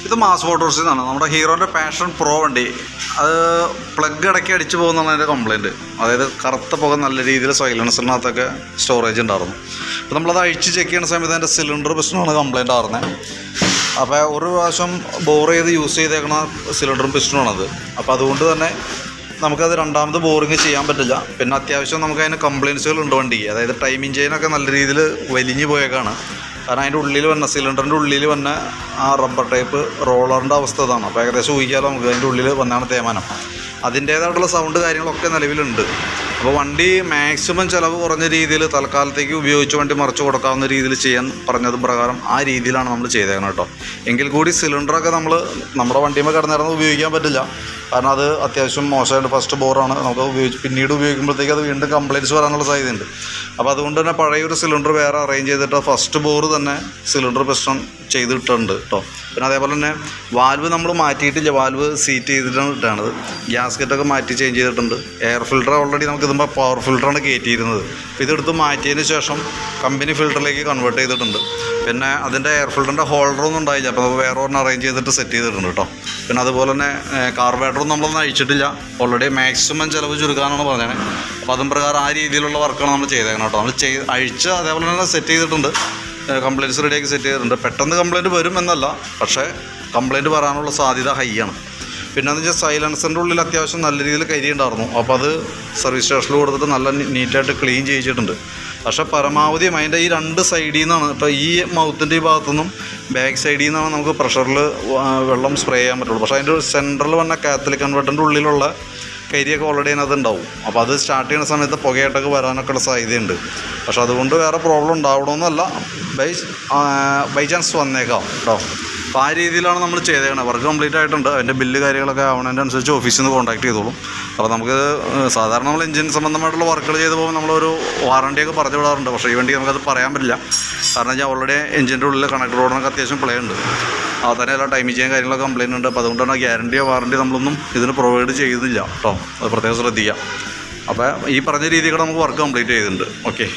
ഇത് മാസ് മോട്ടോഴ്സിൽ നിന്നാണ്. നമ്മുടെ ഹീറോൻ്റെ പാഷൻ പ്രോ വണ്ടി. അത് പ്ലഗ് ഇടയ്ക്ക് അടിച്ച് പോകുന്നതാണ് അതിൻ്റെ കംപ്ലയിൻറ്റ്. അതായത് കറുത്ത പുക നല്ല രീതിയിൽ സൈലൻസറിനകത്തൊക്കെ സ്റ്റോറേജ് ഉണ്ടായിരുന്നു. അപ്പോൾ നമ്മളത് അഴിച്ച് ചെക്ക് ചെയ്യുന്ന സമയത്ത് അതിൻ്റെ സിലിണ്ടർ പിസ്റ്റണാണ് കംപ്ലയിൻ്റ് ആയിരുന്നത്. അപ്പോൾ ഒരു പ്രാവശ്യം ബോർ ചെയ്ത് യൂസ് ചെയ്തേക്കണ സിലിണ്ടറും പിസ്റ്റണാണത്. അപ്പോൾ അതുകൊണ്ട് തന്നെ നമുക്കത് രണ്ടാമത് ബോറിങ് ചെയ്യാൻ പറ്റില്ല. പിന്നെ അത്യാവശ്യം നമുക്കതിന് കംപ്ലയിൻസുകളുണ്ട് വണ്ടിക്ക്. അതായത് ടൈമിംഗ് ചെയിനൊക്കെ നല്ല രീതിയിൽ വലിഞ്ഞ് പോയേക്കാണ്. കാരണം അതിൻ്റെ ഉള്ളിൽ വന്ന സിലിണ്ടറിൻ്റെ ഉള്ളിൽ വന്ന ആ റബ്ബർ ടൈപ്പ് റോളറിൻ്റെ അവസ്ഥ ഇതാണ്. അപ്പോൾ ഏകദേശം ഊഹിക്കാമല്ലോ നമുക്ക് അതിൻ്റെ ഉള്ളിൽ വന്നാണ് തേയ്മാനം. അതിൻ്റേതായിട്ടുള്ള സൗണ്ട് കാര്യങ്ങളൊക്കെ നിലവിലുണ്ട്. അപ്പോൾ വണ്ടി മാക്സിമം ചിലവ് കുറഞ്ഞ രീതിയിൽ തൽക്കാലത്തേക്ക് ഉപയോഗിച്ച് വണ്ടി മറിച്ച് കൊടുക്കാവുന്ന രീതിയിൽ ചെയ്യാൻ പറഞ്ഞത് പ്രകാരം ആ രീതിയിലാണ് നമ്മൾ ചെയ്തേക്കണം കേട്ടോ. എങ്കിൽ കൂടി സിലിണ്ടറൊക്കെ നമ്മുടെ വണ്ടിയുമ്പോൾ കിടന്നിറങ്ങി ഉപയോഗിക്കാൻ പറ്റില്ല. കാരണം അത് അത്യാവശ്യം മോശമായിട്ട് ഫസ്റ്റ് ബോറാണ്. നമുക്ക് പിന്നീട് ഉപയോഗിക്കുമ്പോഴത്തേക്ക് അത് വീണ്ടും കംപ്ലയിൻറ്റ്സ് വരാനുള്ള സാധ്യതയുണ്ട്. അപ്പോൾ അതുകൊണ്ട് തന്നെ പഴയൊരു സിലിണ്ടർ വേറെ അറേഞ്ച് ചെയ്തിട്ട് ഫസ്റ്റ് ബോർ തന്നെ സിലിണ്ടർ പിസ്റ്റൺ ചെയ്തിട്ടുണ്ട് കേട്ടോ. പിന്നെ അതേപോലെ തന്നെ വാൽവ് നമ്മൾ മാറ്റിയിട്ടില്ല. വാൽവ് സീറ്റ് ചെയ്തിട്ടാണ് ഇട്ടാണത്. ഗ്യാസ്കറ്റൊക്കെ മാറ്റി ചേഞ്ച് ചെയ്തിട്ടുണ്ട്. എയർ ഫിൽറ്റർ ഓൾറെഡി നമുക്ക് ഇതുമ്പോൾ പവർ ഫിൽറ്ററാണ് കയറ്റിയിരുന്നത്. അപ്പോൾ ഇതെടുത്ത് മാറ്റിയതിന് ശേഷം കമ്പനി ഫിൽറ്ററിലേക്ക് കൺവേർട്ട് ചെയ്തിട്ടുണ്ട്. പിന്നെ അതിൻ്റെ എയർ ഫിൽറ്ററിൻ്റെ ഹോൾഡറൊന്നും ഉണ്ടായില്ല. അപ്പോൾ നമുക്ക് വേറെ ഒരെണ്ണം അറേഞ്ച് ചെയ്തിട്ട് സെറ്റ് ചെയ്തിട്ടുണ്ട് കേട്ടോ. പിന്നെ അതുപോലെ തന്നെ കാർബറേറ്ററൊന്നും നമ്മളൊന്നും അഴിച്ചിട്ടില്ല. ഓൾറെഡി മാക്സിമം ചിലവ് ചുരുക്കാനാണ് പറഞ്ഞത്. അപ്പോൾ അതും പ്രകാരം ആ രീതിയിലുള്ള വർക്കാണ് നമ്മൾ ചെയ്തേക്കണം കേട്ടോ. നമ്മൾ അഴിച്ച് അതേപോലെ തന്നെ സെറ്റ് ചെയ്തിട്ടുണ്ട്. കംപ്ലയിൻറ്റ്സ് റെഡിയാക്കി സെറ്റ് ചെയ്തിട്ടുണ്ട്. പെട്ടെന്ന് കംപ്ലയിൻറ്റ് വരും എന്നല്ല, പക്ഷേ കംപ്ലയിൻറ്റ് വരാനുള്ള സാധ്യത ഹൈ ആണ്. പിന്നെ എന്ന് വെച്ചാൽ സൈലൻസറിൻ്റെ ഉള്ളിൽ അത്യാവശ്യം നല്ല രീതിയിൽ കരി ഉണ്ടായിരുന്നു. അപ്പോൾ അത് സർവീസ് സ്റ്റേഷനിൽ കൊടുത്തിട്ട് നല്ല നീറ്റായിട്ട് ക്ലീൻ ചെയ്യിച്ചിട്ടുണ്ട്. പക്ഷേ പരമാവധി അതിൻ്റെ ഈ രണ്ട് സൈഡിൽ നിന്നാണ്, ഇപ്പോൾ ഈ മൗത്തിൻ്റെ ഈ ഭാഗത്തുനിന്നും ബാക്ക് സൈഡിൽ നിന്നാണ് നമുക്ക് പ്രഷറിൽ വെള്ളം സ്പ്രേ ചെയ്യാൻ പറ്റുള്ളൂ. പക്ഷേ അതിൻ്റെ സെൻറ്ററിൽ വന്ന കാത്തലിക് കൺവെർട്ടറിൻ്റെ ഉള്ളിലുള്ള കരിയൊക്കെ ഓൾറെഡി അതിനകത്ത് ഉണ്ടാവും. അപ്പോൾ അത് സ്റ്റാർട്ട് ചെയ്യുന്ന സമയത്ത് പുകയായിട്ടൊക്കെ വരാനൊക്കെ ഉള്ള സാധ്യതയുണ്ട്. പക്ഷെ അതുകൊണ്ട് വേറെ പ്രോബ്ലം ഉണ്ടാവണമെന്നല്ല, ബൈ ചാൻസ് വന്നേക്കാം കേട്ടോ. അപ്പോൾ ആ രീതിയിലാണ് നമ്മൾ ചെയ്തേക്കുന്നത്. വർക്ക് കംപ്ലീറ്റ് ആയിട്ടുണ്ട്. അതിൻ്റെ ബില്ല് കാര്യങ്ങളൊക്കെ ആവണതിനനുസരിച്ച് ഓഫീസിൽ നിന്ന് കോൺടാക്ട് ചെയ്തോളും. അപ്പോൾ നമുക്ക് സാധാരണ നമ്മൾ എഞ്ചിൻ സംബന്ധമായിട്ടുള്ള വർക്കുകൾ ചെയ്ത് പോകുമ്പോൾ നമ്മളൊരു വാറണ്ടിയൊക്കെ പറഞ്ഞു വിടാറുണ്ട്. പക്ഷേ ഈ വണ്ടി നമുക്കത് പറയാൻ പറ്റില്ല. കാരണം ഞാൻ ഓൾറെഡി എഞ്ചിൻ്റെ ഉള്ളിൽ കണക്ട് റോഡിനൊക്കെ അത്യാവശ്യം പ്ലേ ഉണ്ട്. തന്നെ എല്ലാ ടൈമിംഗ് ചെയ്യാൻ കാര്യങ്ങളൊക്കെ കംപ്ലയിൻ്റ് ഉണ്ട്. അപ്പോൾ അതുകൊണ്ടാണ് ഗ്യാരണ്ടിയോ വാറണ്ടി നമ്മളൊന്നും ഇതിന് പ്രൊവൈഡ് ചെയ്യുന്നില്ല കേട്ടോ. അത് പ്രത്യേകം ശ്രദ്ധിക്കുക. അപ്പോൾ ഈ പറഞ്ഞ രീതിയിൽ നമുക്ക് വർക്ക് കംപ്ലീറ്റ് ചെയ്തിട്ടുണ്ട്. ഓക്കെ.